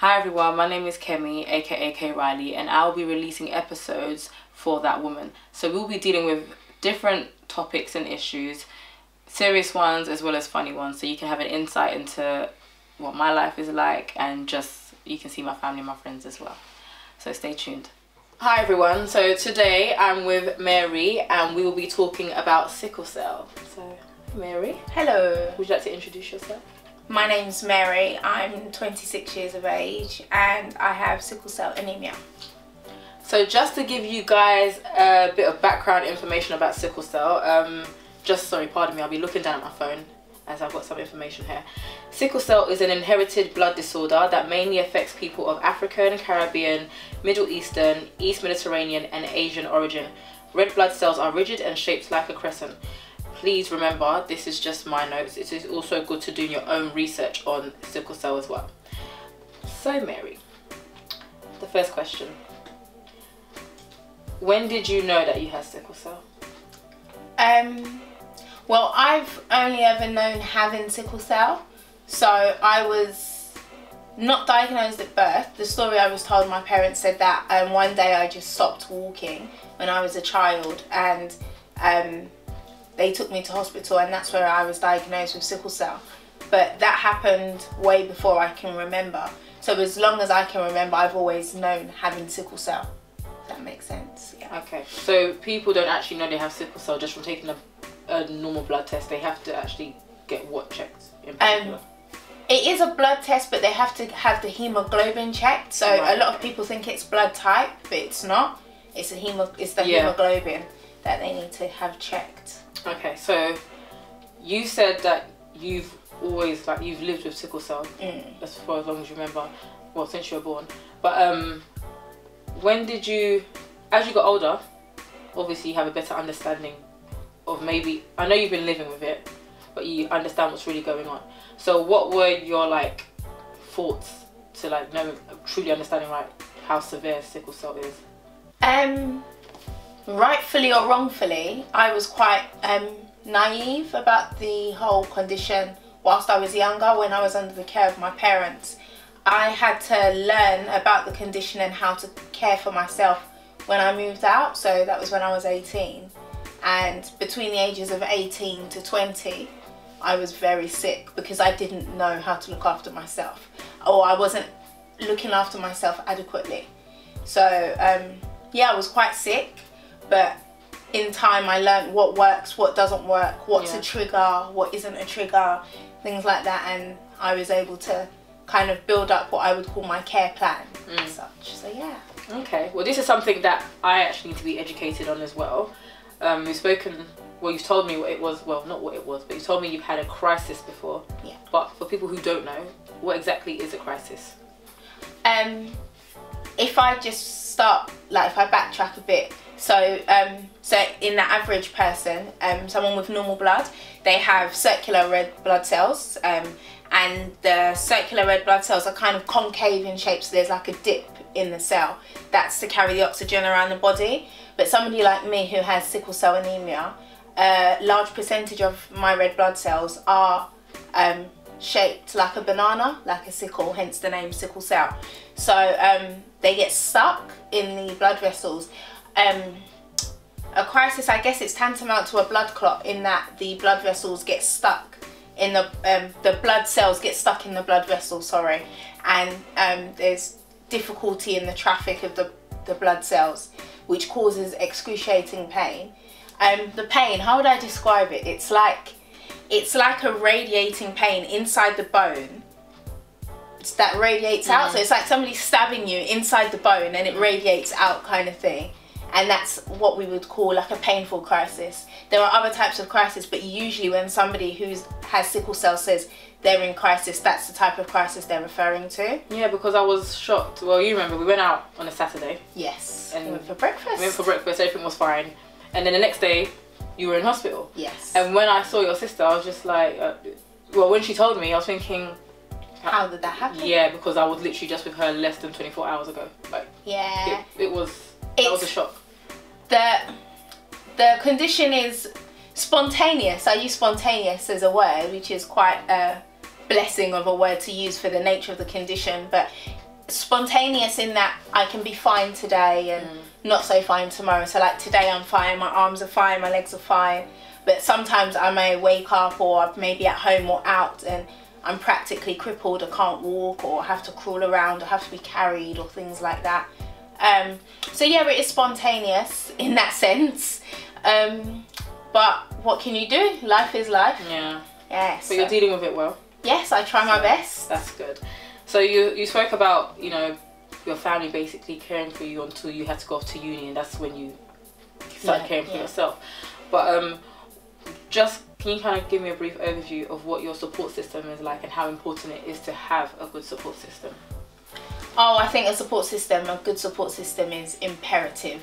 Hi everyone, my name is Kemi, aka K Riley, and I'll be releasing episodes for that woman. So we'll be dealing with different topics and issues, serious ones as well as funny ones, so you can have an insight into what my life is like, and just you can see my family and my friends as well. So stay tuned. Hi everyone, so today I'm with Mary and we will be talking about sickle cell. So Mary, hello. Would you like to introduce yourself? My name's Mary, I'm 26 years of age and I have sickle cell anemia. So just to give you guys a bit of background information about sickle cell, pardon me, I'll be looking down at my phone as I've got some information here. Sickle cell is an inherited blood disorder that mainly affects people of African, Caribbean, Middle Eastern, East Mediterranean and Asian origin. Red blood cells are rigid and shaped like a crescent. Please remember, this is just my notes. It is also good to do your own research on sickle cell as well. So Mary, the first question. When did you know that you had sickle cell? Well, I've only ever known having sickle cell. So I was not diagnosed at birth. The story I was told, my parents said that one day I just stopped walking when I was a child, and they took me to hospital, and that's where I was diagnosed with sickle cell. But that happened way before I can remember. So as long as I can remember, I've always known having sickle cell. If that makes sense. Yeah. Okay, so people don't actually know they have sickle cell just from taking a normal blood test. They have to actually get what checked in particular? It is a blood test, but they have to have the hemoglobin checked. So right. A lot of people think it's blood type, but it's not. It's the hemoglobin that they need to have checked. Okay, so you said that you've always, you've lived with sickle cell as far as long as you remember, well, since you were born. But when did you, as you got older, obviously you have a better understanding of, maybe, I know you've been living with it, but you understand what's really going on. So what were your thoughts to truly understanding how severe sickle cell is? Rightfully or wrongfully, I was quite naive about the whole condition whilst I was younger. When I was under the care of my parents, I had to learn about the condition and how to care for myself when I moved out. So that was when I was 18, and between the ages of 18 to 20 I was very sick because I didn't know how to look after myself, or I wasn't looking after myself adequately. So yeah, I was quite sick. But in time I learned what works, what doesn't work, what's a trigger, what isn't a trigger, things like that, and I was able to kind of build up what I would call my care plan as such. So yeah. Okay, well this is something that I actually need to be educated on as well. We've spoken, well you've told me what it was, well not what it was, but you told me you've had a crisis before. Yeah. But for people who don't know, what exactly is a crisis? If I just start, if I backtrack a bit, so in the average person, someone with normal blood, they have circular red blood cells, and the circular red blood cells are kind of concave in shape, so there's like a dip in the cell. That's to carry the oxygen around the body. But somebody like me who has sickle cell anemia, a large percentage of my red blood cells are shaped like a banana, like a sickle, hence the name sickle cell. So they get stuck in the blood vessels. A crisis, I guess it's tantamount to a blood clot, in that the blood vessels get stuck in the blood cells get stuck in the blood vessels, sorry, and there's difficulty in the traffic of the blood cells, which causes excruciating pain. The pain, how would I describe it? It's like a radiating pain inside the bone that radiates out. So it's like somebody stabbing you inside the bone and it radiates out, kind of thing. And that's what we would call a painful crisis. There are other types of crisis, but usually when somebody who has sickle cell says they're in crisis, that's the type of crisis they're referring to. Yeah, because I was shocked. Well, you remember we went out on a Saturday. Yes. And we went for breakfast. We went for breakfast, everything was fine. And then the next day, you were in hospital. Yes. And when I saw your sister, I was just well, when she told me, I was thinking, how did that happen? Yeah, because I was literally just with her less than 24 hours ago. Yeah. That was a shock. The condition is spontaneous. I use spontaneous as a word, which is quite a blessing of a word to use for the nature of the condition, but spontaneous in that I can be fine today and not so fine tomorrow. So like today I'm fine, my arms are fine, my legs are fine, but sometimes I may wake up, or I may be at home or out, and I'm practically crippled, I can't walk, or have to crawl around, or have to be carried, or things like that. So yeah, it is spontaneous in that sense, but what can you do? Life is life. Yeah. Yes. But you're dealing with it well. Yes, I try my best. That's good. So you spoke about, you know, your family basically caring for you until you had to go off to uni, and that's when you started caring for yourself. But just can you kind of give me a brief overview of what your support system is like, and how important it is to have a good support system? Oh, I think a good support system is imperative.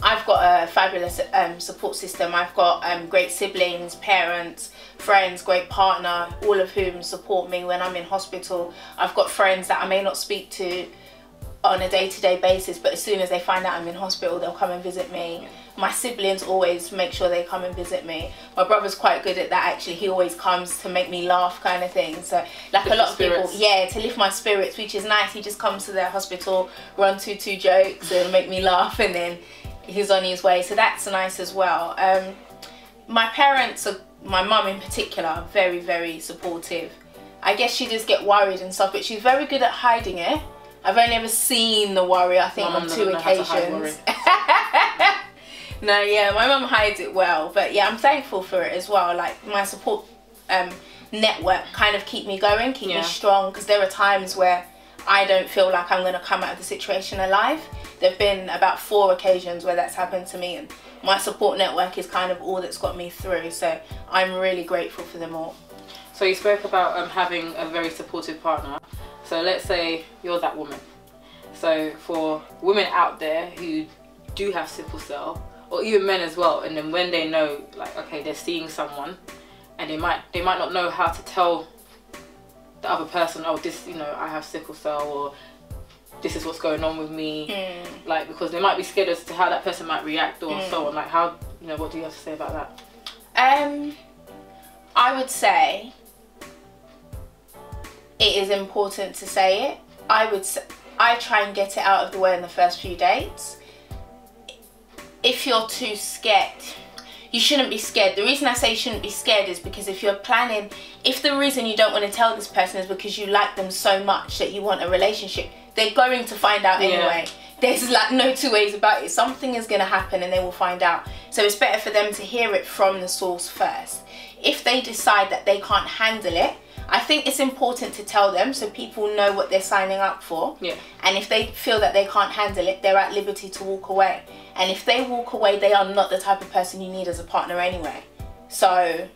I've got a fabulous support system. I've got great siblings, parents, friends, great partner, all of whom support me when I'm in hospital. I've got friends that I may not speak to on a day-to-day basis, but as soon as they find out I'm in hospital, they'll come and visit me. My siblings always make sure they come and visit me. My brother's quite good at that, actually. He always comes to make me laugh, kind of thing. So like a lot of people, yeah, to lift my spirits, which is nice. He just comes to the hospital, run two jokes and make me laugh, and then he's on his way. So that's nice as well. My parents, my mum in particular, are very, very supportive. I guess she does get worried and stuff, but she's very good at hiding it. I've only ever seen the worry, I think, on 2 occasions. No, yeah, my mum hides it well, but yeah, I'm thankful for it as well. Like, my support network kind of keep me going, keep me strong, because there are times where I don't feel like I'm going to come out of the situation alive. There have been about 4 occasions where that's happened to me, and my support network is kind of all that's got me through, so I'm really grateful for them all. So you spoke about having a very supportive partner. So let's say you're that woman. So for women out there who do have sickle cell, or even men as well, and then when they know, like, okay, they're seeing someone, and they might not know how to tell the other person, oh, this, you know, I have sickle cell, or this is what's going on with me, like, because they might be scared as to how that person might react, or so on. Like, how, you know, what do you have to say about that? I would say it is important to say it. I try and get it out of the way in the first few dates. If you're too scared, you shouldn't be scared. The reason I say you shouldn't be scared is because if you're planning, if the reason you don't want to tell this person is because you like them so much that you want a relationship, they're going to find out anyway. There's like no two ways about it. Something is going to happen and they will find out. So it's better for them to hear it from the source first. If they decide that they can't handle it, I think it's important to tell them so people know what they're signing up for. Yeah. And if they feel that they can't handle it, they're at liberty to walk away. And if they walk away, they are not the type of person you need as a partner anyway. So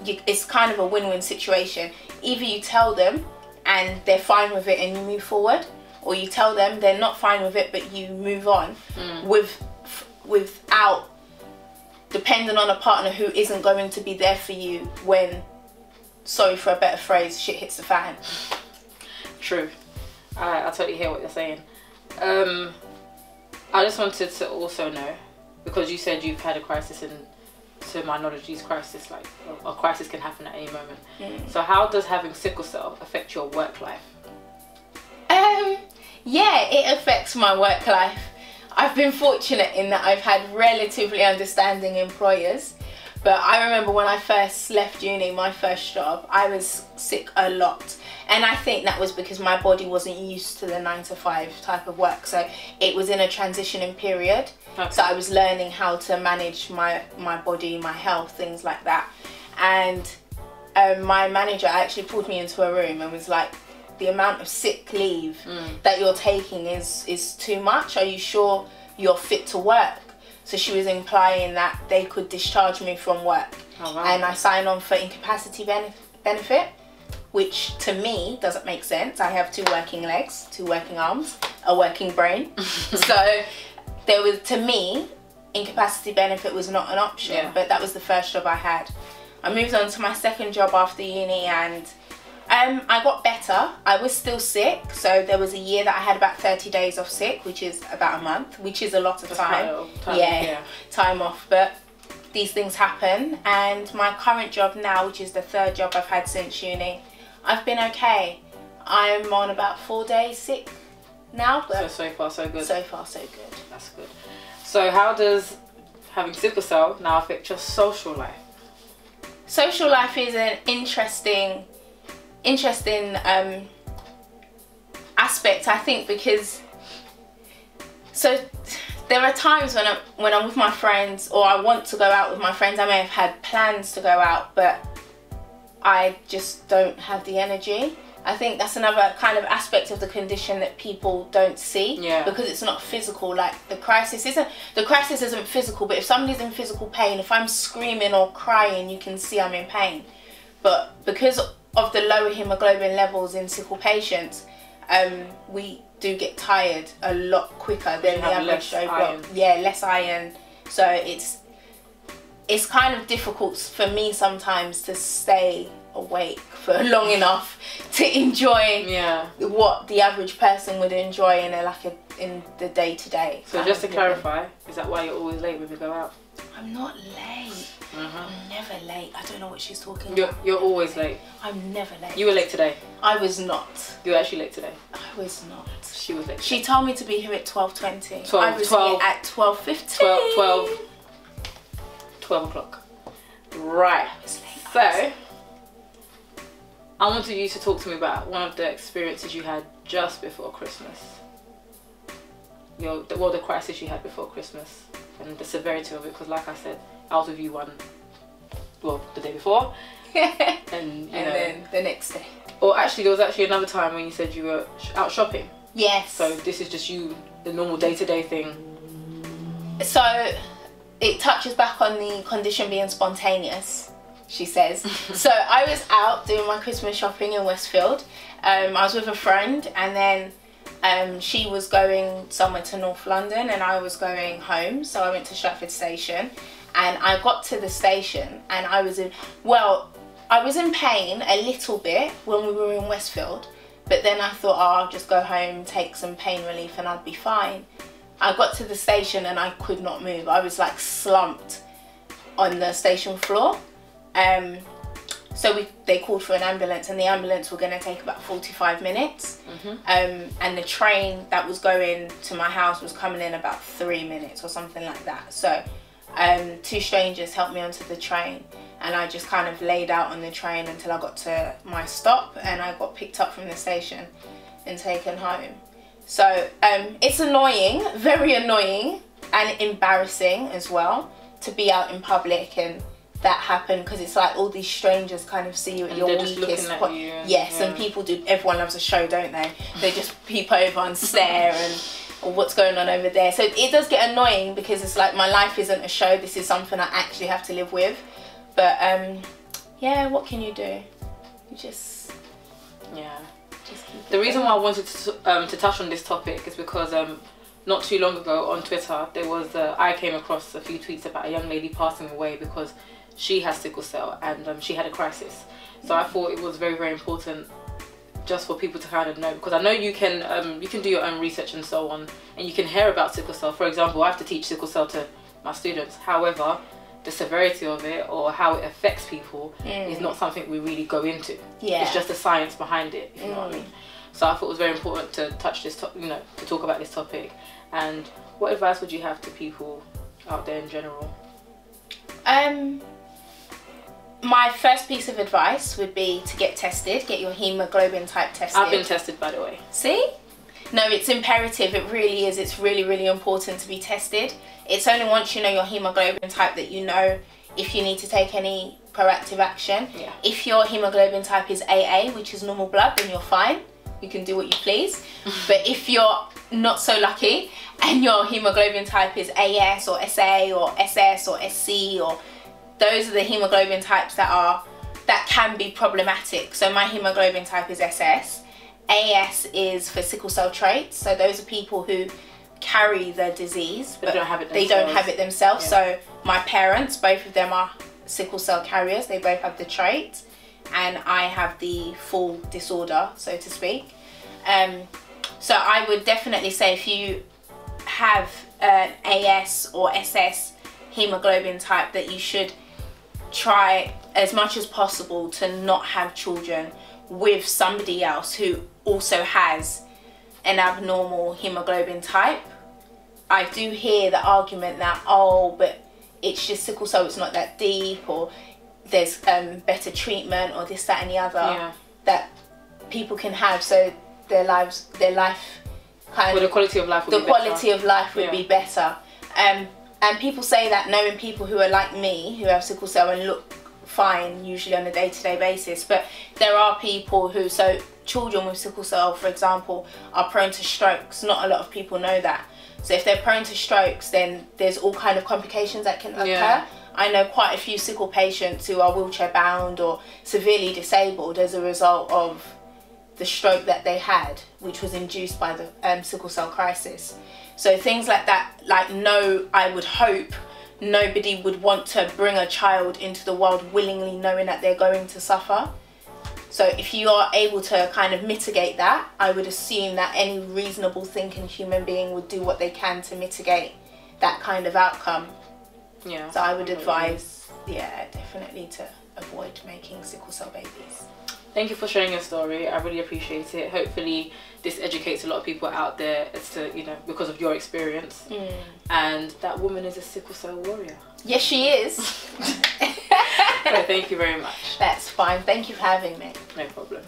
it's kind of a win-win situation. Either you tell them and they're fine with it and you move forward, or you tell them they're not fine with it but you move on without depending on a partner who isn't going to be there for you when, sorry for a better phrase, shit hits the fan. True. I totally hear what you're saying. I just wanted to also know, because you said you've had a crisis, and to my knowledge, these crisis, like a crisis can happen at any moment. So how does having sickle cell affect your work life? Yeah, it affects my work life. I've been fortunate in that I've had relatively understanding employers. But I remember when I first left uni, my first job, I was sick a lot. And I think that was because my body wasn't used to the 9-to-5 type of work. So it was in a transitioning period. Okay. So I was learning how to manage my body, my health, things like that. And my manager actually pulled me into a room and was like, the amount of sick leave that you're taking is too much. Are you sure you're fit to work? So she was implying that they could discharge me from work. Oh, wow. And I signed on for incapacity benefit, which to me doesn't make sense. I have 2 working legs, 2 working arms, a working brain. So there was, to me, incapacity benefit was not an option, but that was the first job I had. I moved on to my second job after uni, and I got better. I was still sick, so there was a year that I had about 30 days off sick, which is about a month, which is a lot of time. Time off, but these things happen. And my current job now, which is the 3rd job I've had since uni, I've been okay. I'm on about 4 days sick now. But So far so good. So far so good. That's good. So how does having sickle cell now affect your social life? Social life is an interesting aspect, I think, because there are times when I'm with my friends, or I want to go out with my friends. I may have had plans to go out, but I just don't have the energy. I think that's another kind of aspect of the condition that people don't see, because it's not physical. Like the crisis isn't physical, but if somebody's in physical pain, if I'm screaming or crying, you can see I'm in pain. But because of the lower hemoglobin levels in sickle patients, we do get tired a lot quicker than the average Joe Block. Yeah, less iron. So it's kind of difficult for me sometimes to stay awake for long enough to enjoy what the average person would enjoy in the day-to-day. So just to clarify, is that why you're always late when we go out? I'm not late. I'm never late. I don't know what she's talking about. You're always late. I'm never late. You were late today. I was not. You were actually late today. I was not. She was late. She told me to be here at 12:20. 12, I was 12, here at 12:15. 12 o'clock. Right. So I wanted you to talk to me about one of the experiences you had just before Christmas. The crisis you had before Christmas and the severity of it, because like I said, I was with you the day before and then the next day. Or actually there was actually another time when you said you were out shopping. Yes. So this is just you, the normal day-to-day thing. So it touches back on the condition being spontaneous, she says. So I was out doing my Christmas shopping in Westfield. I was with a friend, and then she was going somewhere to North London and I was going home. So I went to Stratford Station, and I got to the station and I was in pain a little bit when we were in Westfield, but then I thought, oh, I'll just go home, take some pain relief and I'd be fine. I got to the station and I could not move. I was like slumped on the station floor. So they called for an ambulance, and the ambulance were going to take about 45 minutes. And the train that was going to my house was coming in about 3 minutes or something like that. So two strangers helped me onto the train, and I just kind of laid out on the train until I got to my stop, and I got picked up from the station and taken home. So it's annoying, very annoying and embarrassing as well to be out in public and that happened, because it's like all these strangers kind of see you at your weakest point. Yes, and people do. Everyone loves a show, don't they? They just peep over and stare and or what's going on over there. So it does get annoying, because it's like my life isn't a show. This is something I actually have to live with. But yeah, what can you do? You just keep the reason why I wanted to touch on this topic is because not too long ago on Twitter there was I came across a few tweets about a young lady passing away because she has sickle cell and she had a crisis. So I thought it was very, very important just for people to kind of know, because I know you can do your own research and so on, and you can hear about sickle cell. For example, I have to teach sickle cell to my students. However, the severity of it or how it affects people is not something we really go into. It's just the science behind it, if you know what I mean. So I thought it was very important to touch this, to talk about this topic. And what advice would you have to people out there in general? My first piece of advice would be to get tested, get your hemoglobin type tested. I've been tested, by the way. See? No, it's imperative, it really is. It's really, really important to be tested. It's only once you know your hemoglobin type that you know if you need to take any proactive action. If your hemoglobin type is AA, which is normal blood, then you're fine. You can do what you please. But if you're not so lucky and your hemoglobin type is AS or SA or SS or SC, or those are the hemoglobin types that can be problematic. So my hemoglobin type is SS. AS is for sickle cell traits. So those are people who carry the disease, but they don't have it themselves. So my parents, both of them are sickle cell carriers. They both have the trait, and I have the full disorder, so to speak. So I would definitely say if you have an AS or SS hemoglobin type, that you should try as much as possible to not have children with somebody else who also has an abnormal hemoglobin type, I do hear the argument that, oh, but it's just sickle cell, it's not that deep, or there's better treatment, or this, that and the other that people can have, so their life kind of, the quality of life would be better. And people say that knowing people who are like me, who have sickle cell and look fine usually on a day-to-day basis, but there are people who, so children with sickle cell, for example, are prone to strokes. Not a lot of people know that. So if they're prone to strokes, then there's all kind of complications that can occur. I know quite a few sickle patients who are wheelchair bound or severely disabled as a result of the stroke that they had, which was induced by the sickle cell crisis. So things like that, like, no, I would hope nobody would want to bring a child into the world willingly knowing that they're going to suffer. So if you are able to kind of mitigate that, I would assume that any reasonable thinking human being would do what they can to mitigate that kind of outcome. Yeah. So I would advise, definitely to avoid making sickle cell babies. Thank you for sharing your story. I really appreciate it. Hopefully this educates a lot of people out there as to, you know, because of your experience. And that woman is a sickle cell warrior. Yes, she is. So thank you very much. That's fine. Thank you for having me. No problem.